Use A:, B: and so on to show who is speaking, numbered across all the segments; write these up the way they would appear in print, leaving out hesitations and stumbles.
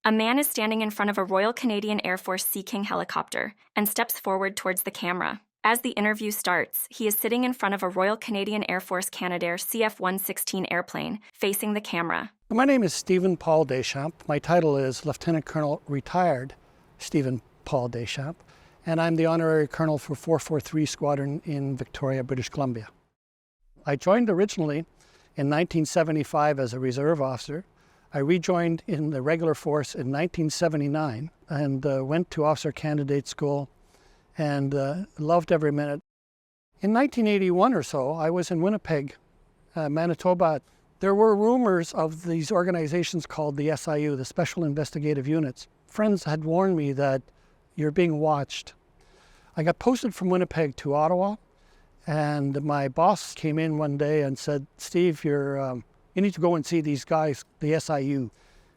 A: A man is standing in front of a Royal Canadian Air Force Sea King helicopter and steps forward towards the camera. As the interview starts, he is sitting in front of a Royal Canadian Air Force Canadair CF-116 airplane, facing the camera.
B: My name is Stephen Paul Deschamps. My title is Lieutenant Colonel Retired Stephen Paul Deschamps, and I'm the Honorary Colonel for 443 Squadron in Victoria, British Columbia. I joined originally in 1975 as a reserve officer. I rejoined in the regular force in 1979 and went to officer candidate school and loved every minute. In 1981 or so, I was in Winnipeg, Manitoba. There were rumors of these organizations called the SIU, the Special Investigative Units. Friends had warned me that you're being watched. I got posted from Winnipeg to Ottawa, and my boss came in one day and said, "Steve, you need to go and see these guys, the SIU."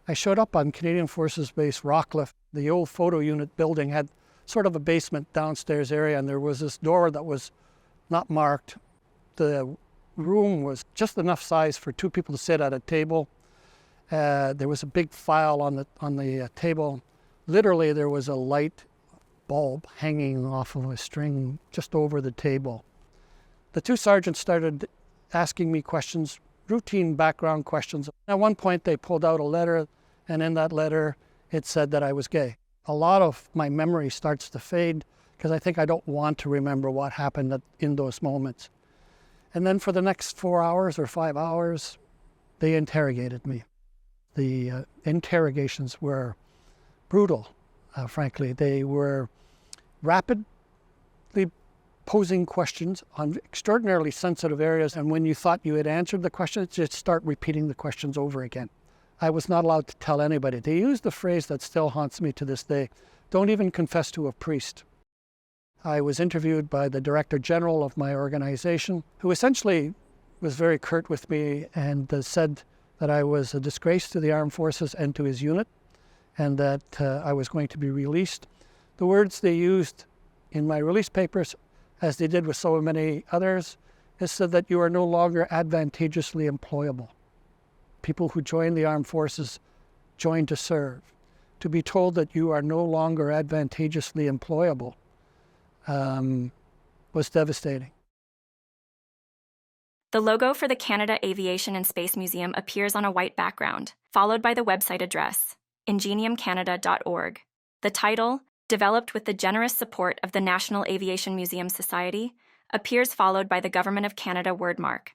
B: I showed up on Canadian Forces Base Rockcliffe. The old photo unit building had sort of a basement downstairs area, and there was this door that was not marked. The room was just enough size for two people to sit at a table. There was a big file on the table. Literally, there was a light bulb hanging off of a string just over the table. The two sergeants started asking me questions, routine background questions. At one point, they pulled out a letter, and in that letter, it said that I was gay. A lot of my memory starts to fade because I think I don't want to remember what happened in those moments. And then for the next 4 hours or 5 hours, they interrogated me. The interrogations were brutal, frankly. They were rapidly posing questions on extraordinarily sensitive areas, and when you thought you had answered the questions, just start repeating the questions over again. I was not allowed to tell anybody. They used the phrase that still haunts me to this day, "Don't even confess to a priest." I was interviewed by the Director General of my organization, who essentially was very curt with me and said that I was a disgrace to the armed forces and to his unit, and that I was going to be released. The words they used in my release papers, as they did with so many others, is said that you are no longer advantageously employable. People who join the armed forces join to serve. To be told that you are no longer advantageously employable was devastating.
A: The logo for the Canada Aviation and Space Museum appears on a white background, followed by the website address, ingeniumcanada.org. The title, developed with the generous support of the National Aviation Museum Society, appears followed by the Government of Canada wordmark.